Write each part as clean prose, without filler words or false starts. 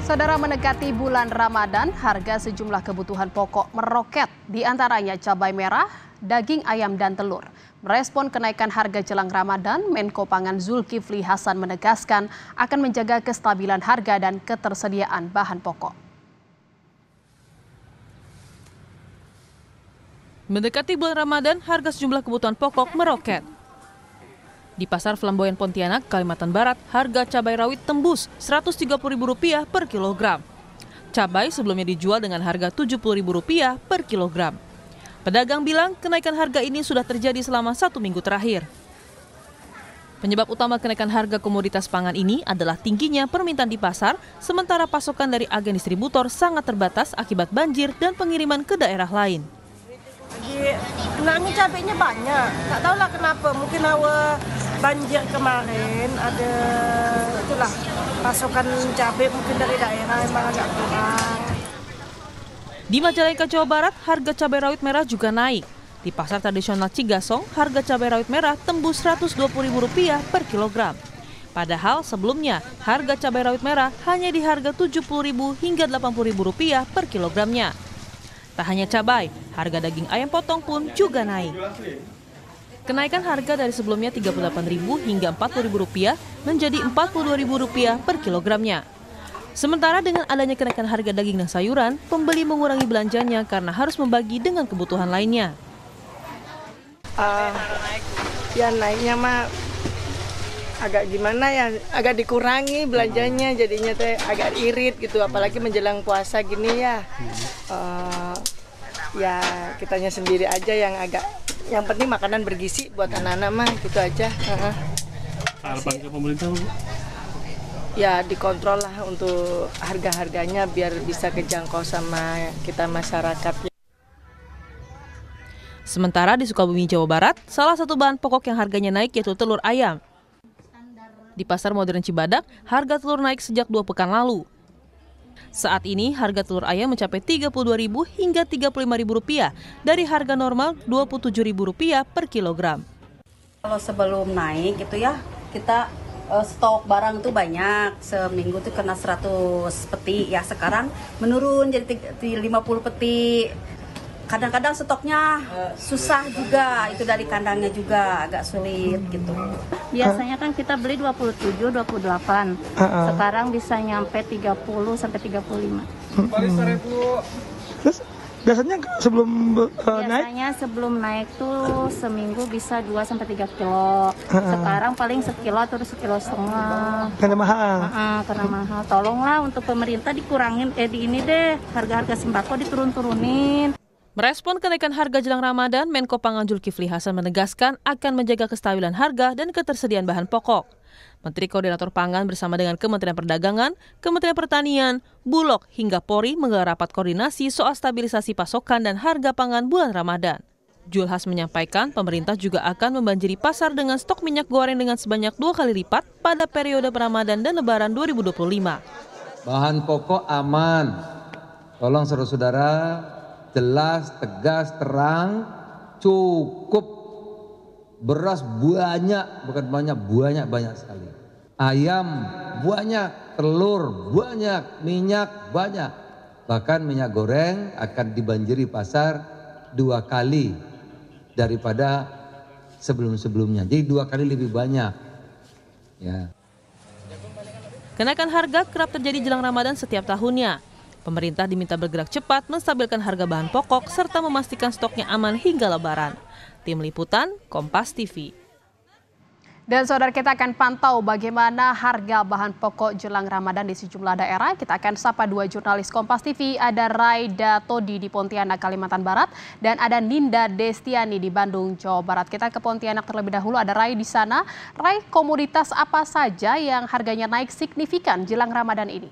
Saudara, mendekati bulan Ramadan, harga sejumlah kebutuhan pokok meroket, di antaranya cabai merah, daging ayam dan telur. Merespon kenaikan harga jelang Ramadan, Menko Pangan Zulkifli Hasan menegaskan akan menjaga kestabilan harga dan ketersediaan bahan pokok. Mendekati bulan Ramadan, harga sejumlah kebutuhan pokok meroket. Di Pasar Flamboyan Pontianak, Kalimantan Barat, harga cabai rawit tembus Rp130.000 per kilogram. Cabai sebelumnya dijual dengan harga Rp70.000 per kilogram. Pedagang bilang kenaikan harga ini sudah terjadi selama 1 minggu terakhir. Penyebab utama kenaikan harga komoditas pangan ini adalah tingginya permintaan di pasar, sementara pasokan dari agen distributor sangat terbatas akibat banjir dan pengiriman ke daerah lain. Kenanya cabenya banyak, tak tahulah kenapa, mungkin awal banjir kemarin ada itulah pasokan cabai mungkin dari daerah emang agak kurang. Di Majalengka, Jawa Barat, harga cabai rawit merah juga naik. Di pasar tradisional Cigasong, harga cabai rawit merah tembus Rp120.000 per kilogram. Padahal sebelumnya harga cabai rawit merah hanya di harga Rp70.000 hingga Rp80.000 per kilogramnya. Tak hanya cabai, harga daging ayam potong pun juga naik. Kenaikan harga dari sebelumnya Rp38.000 hingga Rp40.000 menjadi Rp42.000 per kilogramnya. Sementara dengan adanya kenaikan harga daging dan sayuran, pembeli mengurangi belanjanya karena harus membagi dengan kebutuhan lainnya. Ya naiknya mah agak gimana ya, agak dikurangi belanjanya, jadinya teh agak irit gitu, apalagi menjelang puasa gini ya. Ya kitanya sendiri aja yang yang penting makanan bergizi buat anak-anak mah, gitu aja. Harapan ke pemerintah, Bu? Ya dikontrol lah untuk harga-harganya biar bisa kejangkau sama kita masyarakat. Sementara di Sukabumi, Jawa Barat, salah satu bahan pokok yang harganya naik yaitu telur ayam. Di Pasar Modern Cibadak, harga telur naik sejak 2 pekan lalu. Saat ini harga telur ayam mencapai Rp32.000 hingga Rp35.000 dari harga normal Rp27.000 per kilogram. Kalau sebelum naik gitu ya, kita stok barang tuh banyak, seminggu tuh kena 100 peti, ya sekarang menurun jadi 50 peti. Kadang-kadang stoknya susah juga, itu dari kandangnya juga agak sulit gitu. Biasanya kan kita beli 27, 28. Sekarang bisa nyampe 30 sampai 35. Terus biasanya sebelum naik? Biasanya sebelum naik tuh seminggu bisa 2 sampai 3 kilo. Sekarang paling sekilo atau 1,5 kilo. Karena mahal. Karena mahal. Tolonglah untuk pemerintah dikurangin di ini deh, harga-harga sembako diturun-turunin. Merespon kenaikan harga jelang Ramadan, Menko Pangan Zulkifli Hasan menegaskan akan menjaga kestabilan harga dan ketersediaan bahan pokok. Menteri Koordinator Pangan bersama dengan Kementerian Perdagangan, Kementerian Pertanian, Bulog hingga Polri menggelar rapat koordinasi soal stabilisasi pasokan dan harga pangan bulan Ramadan. Zulhas menyampaikan pemerintah juga akan membanjiri pasar dengan stok minyak goreng dengan sebanyak 2 kali lipat pada periode Ramadan dan Lebaran 2025. Bahan pokok aman. Tolong saudara-saudara, jelas, tegas, terang, cukup. Beras banyak, bukan banyak sekali. Ayam banyak, telur banyak, minyak banyak. Bahkan minyak goreng akan dibanjiri pasar 2 kali daripada sebelum-sebelumnya. Jadi 2 kali lebih banyak. Ya. Kenaikan harga kerap terjadi jelang Ramadan setiap tahunnya. Pemerintah diminta bergerak cepat menstabilkan harga bahan pokok serta memastikan stoknya aman hingga Lebaran. Tim Liputan, Kompas TV. Dan saudara, kita akan pantau bagaimana harga bahan pokok jelang Ramadan di sejumlah daerah. Kita akan sapa 2 jurnalis Kompas TV, ada Raida Todi di Pontianak, Kalimantan Barat, dan ada Ninda Destiani di Bandung, Jawa Barat. Kita ke Pontianak terlebih dahulu, ada Rai di sana. Rai, komoditas apa saja yang harganya naik signifikan jelang Ramadan ini?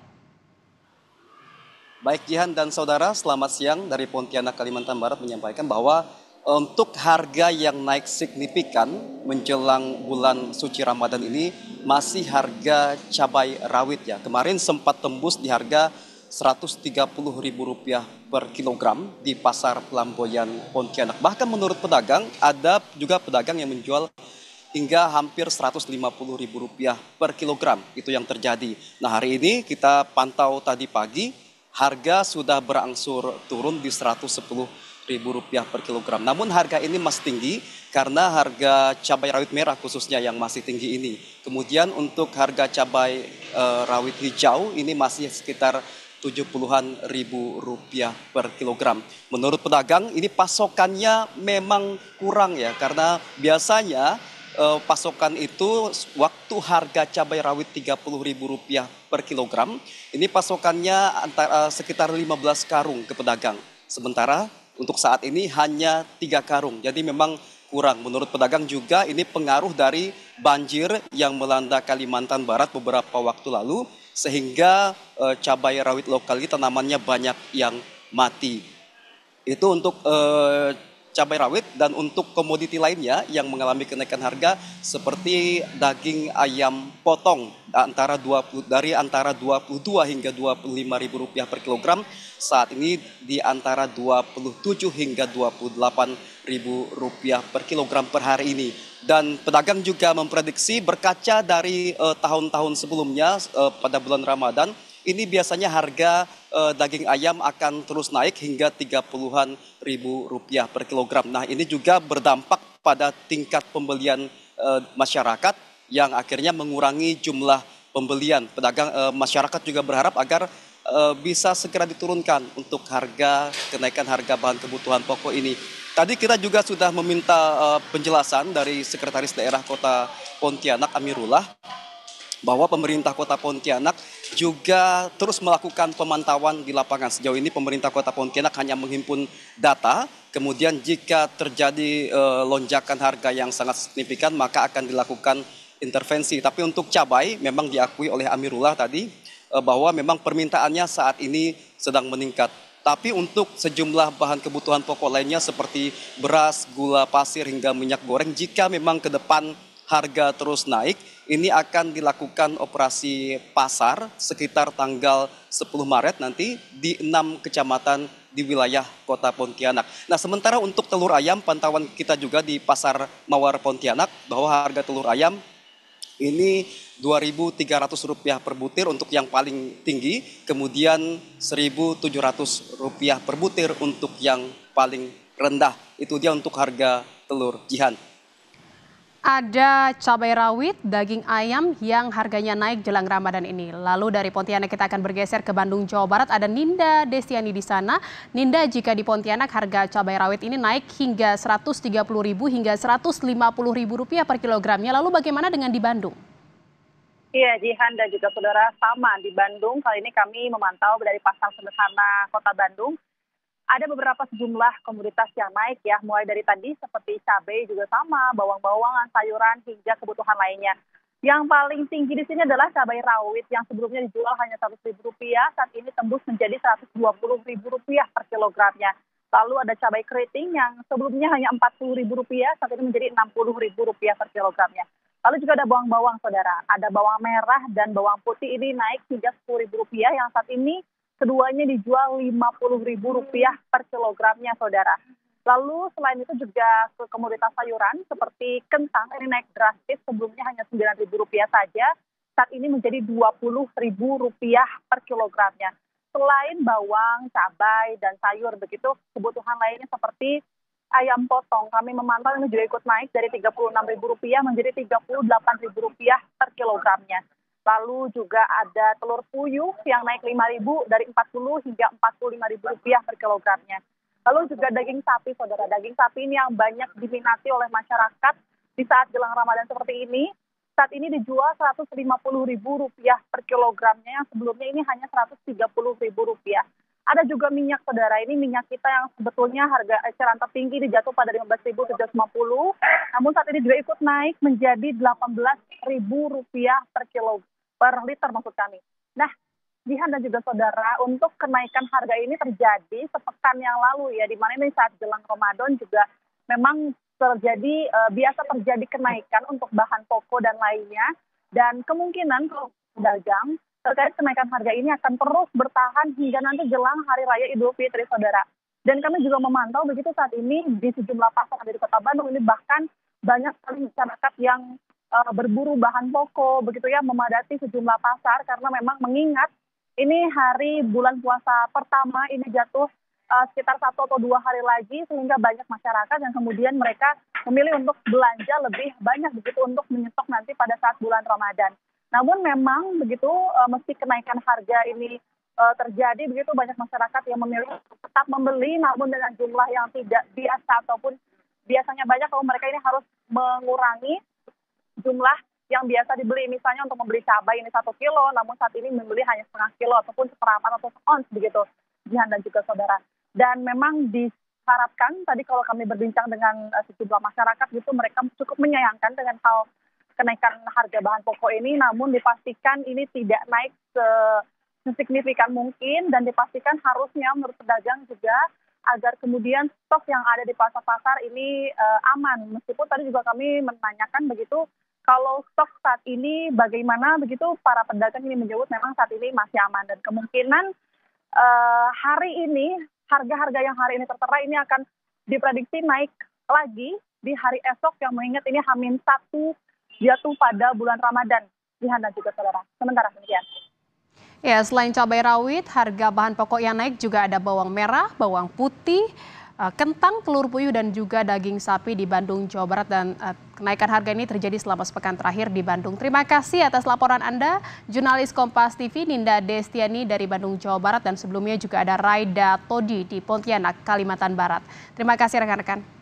Baik Jihan dan saudara, selamat siang dari Pontianak, Kalimantan Barat menyampaikan bahwa untuk harga yang naik signifikan menjelang bulan suci Ramadan ini masih harga cabai rawit ya. Kemarin sempat tembus di harga Rp130.000 per kilogram di Pasar Flamboyan Pontianak. Bahkan menurut pedagang, ada juga pedagang yang menjual hingga hampir Rp150.000 per kilogram. Itu yang terjadi. Nah, hari ini kita pantau tadi pagi, harga sudah berangsur turun di Rp110.000 per kilogram. Namun harga ini masih tinggi karena harga cabai rawit merah khususnya yang masih tinggi ini. Kemudian untuk harga cabai rawit hijau ini masih sekitar Rp70.000 per kilogram. Menurut pedagang ini pasokannya memang kurang ya, karena biasanya pasokan itu waktu harga cabai rawit Rp30.000 per kilogram, ini pasokannya sekitar 15 karung ke pedagang. Sementara untuk saat ini hanya 3 karung, jadi memang kurang. Menurut pedagang juga ini pengaruh dari banjir yang melanda Kalimantan Barat beberapa waktu lalu, sehingga cabai rawit lokal ini tanamannya banyak yang mati. Itu untuk cabai rawit. Dan untuk komoditi lainnya yang mengalami kenaikan harga seperti daging ayam potong dari antara 22 hingga Rp25.000 per kilogram, saat ini di antara Rp27 hingga Rp28.000 per kilogram per hari ini. Dan pedagang juga memprediksi berkaca dari tahun-tahun sebelumnya pada bulan Ramadan, ini biasanya harga daging ayam akan terus naik hingga Rp30.000 per kilogram. Nah, ini juga berdampak pada tingkat pembelian masyarakat yang akhirnya mengurangi jumlah pembelian. Masyarakat juga berharap agar bisa segera diturunkan untuk kenaikan harga bahan kebutuhan pokok ini. Tadi kita juga sudah meminta penjelasan dari Sekretaris Daerah Kota Pontianak Amirullah, bahwa pemerintah Kota Pontianak juga terus melakukan pemantauan di lapangan. Sejauh ini pemerintah Kota Pontianak hanya menghimpun data, kemudian jika terjadi lonjakan harga yang sangat signifikan maka akan dilakukan intervensi. Tapi untuk cabai memang diakui oleh Amirullah tadi bahwa memang permintaannya saat ini sedang meningkat. Tapi untuk sejumlah bahan kebutuhan pokok lainnya seperti beras, gula pasir hingga minyak goreng, jika memang ke depan harga terus naik, ini akan dilakukan operasi pasar sekitar tanggal 10 Maret nanti di 6 kecamatan di wilayah Kota Pontianak. Nah, sementara untuk telur ayam, pantauan kita juga di Pasar Mawar Pontianak bahwa harga telur ayam ini Rp2.300 per butir untuk yang paling tinggi, kemudian Rp1.700 per butir untuk yang paling rendah. Itu dia untuk harga telur. Jihan. Ada cabai rawit, daging ayam yang harganya naik jelang Ramadan ini. Lalu dari Pontianak kita akan bergeser ke Bandung, Jawa Barat. Ada Ninda Destiani di sana. Ninda, jika di Pontianak harga cabai rawit ini naik hingga Rp130.000 hingga Rp150.000 per kilogramnya. Lalu bagaimana dengan di Bandung? Iya, Jihan dan juga saudara, sama di Bandung. Kali ini kami memantau dari pasar sederhana Kota Bandung. Ada beberapa sejumlah komoditas yang naik ya, mulai dari tadi seperti cabai juga sama, bawang-bawangan, sayuran, hingga kebutuhan lainnya. Yang paling tinggi di sini adalah cabai rawit yang sebelumnya dijual hanya Rp100.000, saat ini tembus menjadi Rp120.000 per kilogramnya. Lalu ada cabai keriting yang sebelumnya hanya Rp40.000, saat ini menjadi Rp60.000 per kilogramnya. Lalu juga ada bawang-bawang, saudara. Ada bawang merah dan bawang putih ini naik hingga Rp10.000 yang saat ini keduanya dijual Rp50.000 per kilogramnya, saudara. Lalu selain itu juga ke komoditas sayuran seperti kentang ini naik drastis, sebelumnya hanya Rp9.000 saja, saat ini menjadi Rp20.000 per kilogramnya. Selain bawang, cabai, dan sayur, begitu kebutuhan lainnya seperti ayam potong. Kami memantau ini juga ikut naik dari Rp36.000 menjadi Rp38.000 per kilogramnya. Lalu juga ada telur puyuh yang naik Rp5.000 dari Rp40 hingga Rp45.000 per kilogramnya. Lalu juga daging sapi, saudara. Daging sapi ini yang banyak diminati oleh masyarakat di saat jelang Ramadan seperti ini. Saat ini dijual Rp150.000 per kilogramnya, yang sebelumnya ini hanya Rp130.000. Ada juga minyak, saudara. Ini minyak kita yang sebetulnya harga eceran tertinggi dijatuh pada Rp15.750. Namun saat ini juga ikut naik menjadi Rp18.000 per liter maksud kami. Nah, Jihan dan juga saudara, untuk kenaikan harga ini terjadi sepekan yang lalu ya, di mana ini saat jelang Ramadan juga memang biasa terjadi kenaikan untuk bahan pokok dan lainnya, dan kemungkinan kalau pedagang terkait kenaikan harga ini akan terus bertahan hingga nanti jelang Hari Raya Idul Fitri, saudara. Dan kami juga memantau begitu saat ini di sejumlah pasar di Kota Bandung ini bahkan banyak sekali masyarakat yang berburu bahan pokok begitu ya, memadati sejumlah pasar karena memang mengingat ini hari bulan puasa pertama, ini jatuh sekitar 1 atau 2 hari lagi, sehingga banyak masyarakat yang kemudian mereka memilih untuk belanja lebih banyak begitu untuk menyetok nanti pada saat bulan Ramadan. Namun memang begitu meski kenaikan harga ini terjadi begitu, banyak masyarakat yang memilih tetap membeli namun dengan jumlah yang tidak biasa ataupun biasanya banyak, kalau mereka ini harus mengurangi jumlah yang biasa dibeli. Misalnya untuk membeli cabai ini 1 kilo, namun saat ini membeli hanya setengah kilo ataupun seperempat atau seons begitu, Jihan dan juga saudara. Dan memang diharapkan, tadi kalau kami berbincang dengan sejumlah masyarakat gitu, mereka cukup menyayangkan dengan hal kenaikan harga bahan pokok ini, namun dipastikan ini tidak naik sesignifikan mungkin, dan dipastikan harusnya menurut pedagang juga agar kemudian stok yang ada di pasar-pasar ini aman. Meskipun tadi juga kami menanyakan begitu, kalau stok saat ini bagaimana begitu, para pedagang ini menyebut memang saat ini masih aman, dan kemungkinan hari ini harga-harga yang hari ini tertera ini akan diprediksi naik lagi di hari esok, yang mengingat ini H-1 jatuh pada bulan Ramadan, Jihan dan juga saudara. Sementara demikian. Ya, selain cabai rawit, harga bahan pokok yang naik juga ada bawang merah, bawang putih, kentang, telur puyuh, dan juga daging sapi di Bandung, Jawa Barat. Dan kenaikan harga ini terjadi selama sepekan terakhir di Bandung. Terima kasih atas laporan Anda, jurnalis Kompas TV Ninda Destiani dari Bandung, Jawa Barat. Dan sebelumnya juga ada Raida Todi di Pontianak, Kalimantan Barat. Terima kasih rekan-rekan.